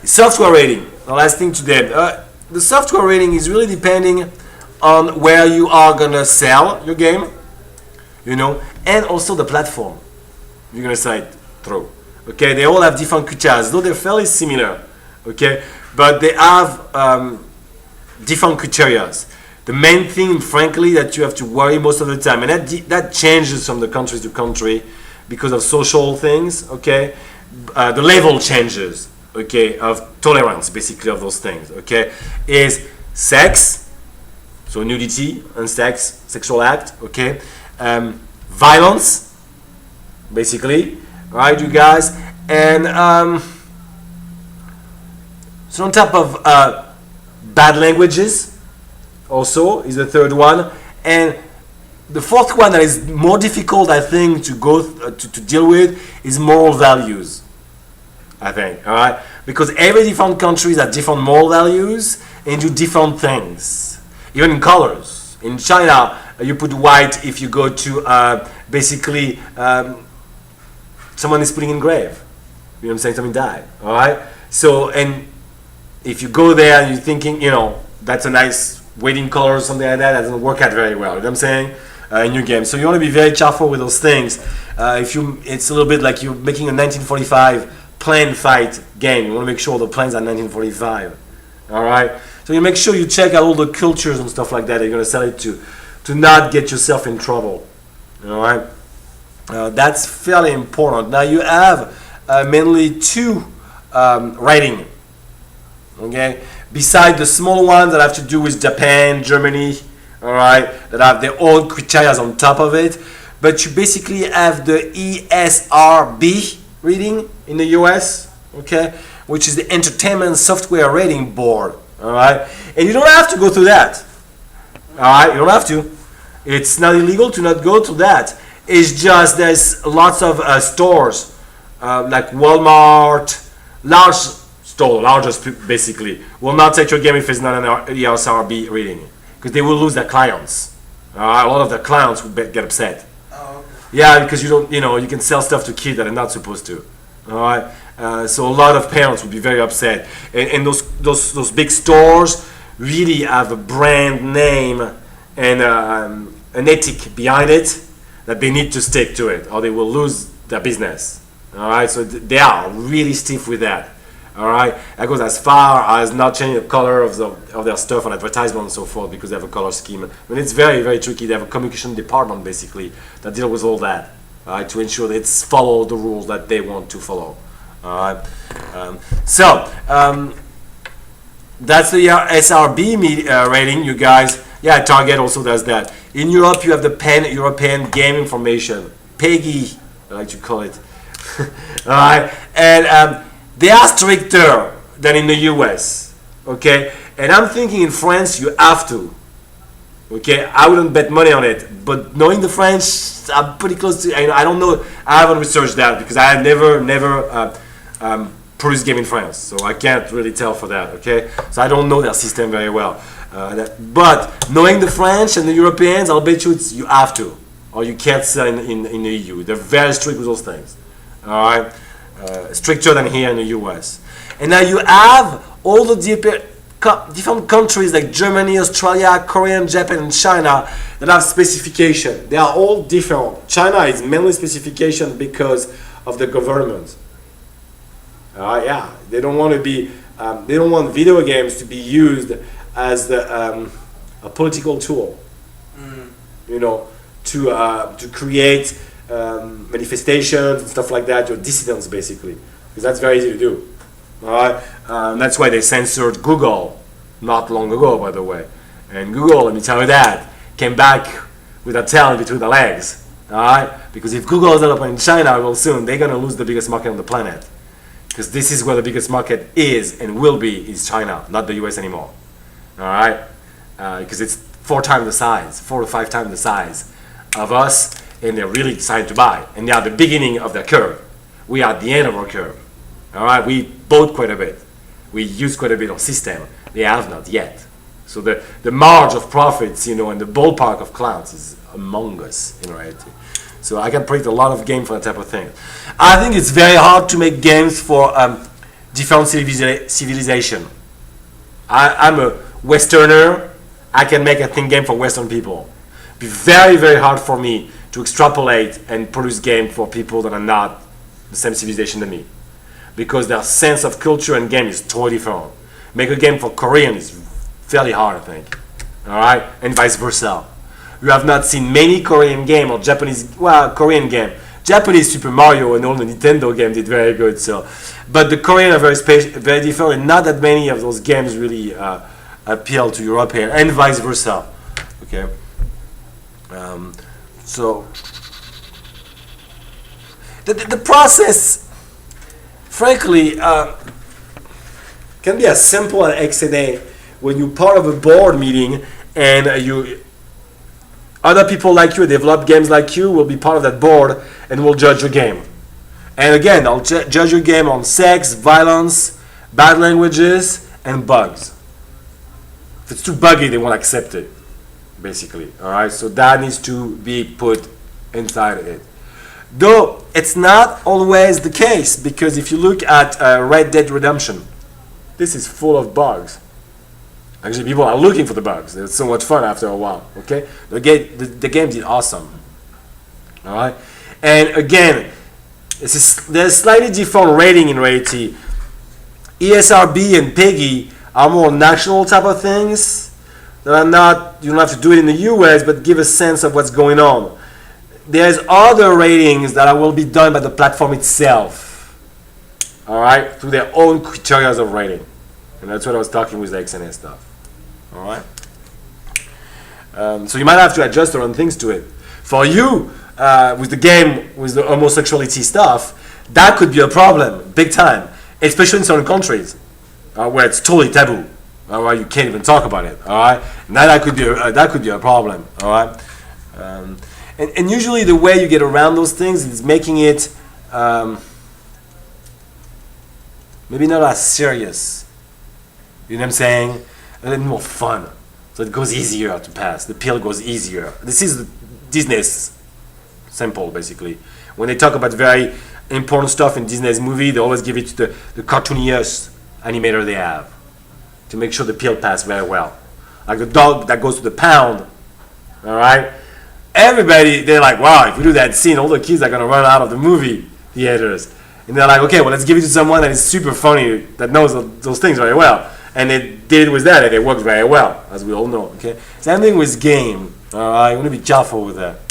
Software rating. The last thing today. The software rating is really depending on where you are gonna sell your game, and also the platform you're gonna sell it through. Okay, they all have different criteria, though they're fairly similar. Okay, but they have different criteria. The main thing, frankly, that you have to worry most of the time, and that changes from the country to country because of social things. Okay, the level changes. Okay, of tolerance, basically, of those things. Okay, is sex, so nudity and sex, sexual act. Okay, violence, basically, right, you guys, and so on top of bad languages, also is the third one, and the fourth one that is more difficult, I think, to go to deal with is moral values. I think, all right, because every different countries have different moral values and do different things, even in colors. In China, you put white if you go to basically someone is putting in grave. You know what I'm saying? Something died. All right. So, and if you go there and you're thinking, that's a nice wedding color or something like that doesn't work out very well. You know what I'm saying? In your game. So you want to be very careful with those things. It's a little bit like you're making a 1945 plane fight game. You want to make sure the planes are 1945. All right. So you make sure you check out all the cultures and stuff like that you're going to sell it to not get yourself in trouble. All right. That's fairly important. Now you have mainly two rating. Okay. Beside the small ones that have to do with Japan, Germany, all right, that have their own criteria on top of it, but you basically have the ESRB reading in the US, okay, which is the Entertainment Software Rating Board, all right, and you don't have to go through that, all right, you don't have to. It's not illegal to not go through that. It's just there's lots of stores like Walmart, large store, largest basically, will not take your game if it's not an ESRB reading, because they will lose their clients. A lot of their clients will get upset. Yeah, because you don't, you can sell stuff to kids that are not supposed to. All right, so a lot of parents would be very upset, and those big stores really have a brand name and an ethic behind it that they need to stick to it, or they will lose their business. All right, so they are really stiff with that. All right, that goes as far as not changing the color of their stuff on advertisement and so forth because they have a color scheme. I mean, it's very, very tricky. They have a communication department basically that deal with all that, to ensure that it's follow the rules that they want to follow. All right, that's the SRB rating, you guys. Yeah, Target also does that. In Europe, you have the Pan-European Game Information, PEGI, I like to call it. All right, and they are stricter than in the US, okay? And I'm thinking in France, you have to, okay? I wouldn't bet money on it, but knowing the French, I'm pretty close to, I don't know, I haven't researched that because I have never produced game in France, so I can't really tell for that, okay? So I don't know their system very well. But knowing the French and the Europeans, I'll bet you have to, or you can't sell in the EU. They're very strict with those things, all right? Stricter than here in the US. And now you have all the different countries like Germany, Australia, Korea, Japan, and China that have specification. They are all different. China is mainly specification because of the government. They don't want to be. They don't want video games to be used as a political tool. To create manifestations and stuff like that, your dissidents basically, because that's very easy to do. All right, that's why they censored Google not long ago, by the way. And Google, let me tell you that, came back with a tail between the legs. All right, because if Google is not open in China, well, soon they're gonna lose the biggest market on the planet, because this is where the biggest market is and will be, is China, not the US anymore. All right, because it's 4 to 5 times the size of us. And they're really excited to buy. And they are the beginning of their curve. We are at the end of our curve. All right, we bought quite a bit. We use quite a bit of system. They have not yet. So the margin of profits, and the ballpark of clouds is among us in reality. So I can predict a lot of games for that type of thing. I think it's very hard to make games for different civilization. I'm a Westerner. I can make a thin game for Western people. It'd be very, very hard for me to extrapolate and produce game for people that are not the same civilization than me, because their sense of culture and game is totally different. Make a game for Korean is fairly hard, I think. All right, and vice versa. You have not seen many Korean game or Japanese, well, Korean game. Japanese Super Mario and all the Nintendo game did very good. So, but the Korean are very different, and not that many of those games really appeal to Europe here, and vice versa. Okay. So the process, frankly, can be as simple as XNA when you're part of a board meeting and other people like you, develop games like you, will be part of that board and will judge your game. And again, I'll judge your game on sex, violence, bad languages, and bugs. If it's too buggy, they won't accept it, basically. All right, so that needs to be put inside of it. Though it's not always the case, because if you look at Red Dead Redemption, this is full of bugs. Actually, people are looking for the bugs. It's so much fun after a while. Okay, the game did awesome. All right, and again, there's slightly different rating in reality. ESRB and PEGI are more national type of things that are not. You don't have to do it in the US, but give a sense of what's going on. There's other ratings that will be done by the platform itself. All right, through their own criteria of rating, and that's what I was talking with the XNA stuff. All right. So you might have to adjust your own things to it. For you, with the game, with the homosexuality stuff, that could be a problem, big time, especially in certain countries where it's totally taboo. All right, you can't even talk about it. All right, now that could be a problem. All right, and usually the way you get around those things is making it maybe not as serious. You know what I'm saying? A little more fun, so it goes easier to pass. The pill goes easier. This is Disney's simple, basically. When they talk about very important stuff in Disney's movie, they always give it to the cartooniest animator they have to make sure the pill pass very well. Like the dog that goes to the pound. All right, everybody, they're like, wow, if we do that scene, all the kids are gonna run out of the movie theaters. And they're like, okay, well, let's give it to someone that is super funny, that knows those things very well. And they did it with that, and it worked very well, as we all know. Okay, same thing with game. All right, you want to be careful with that.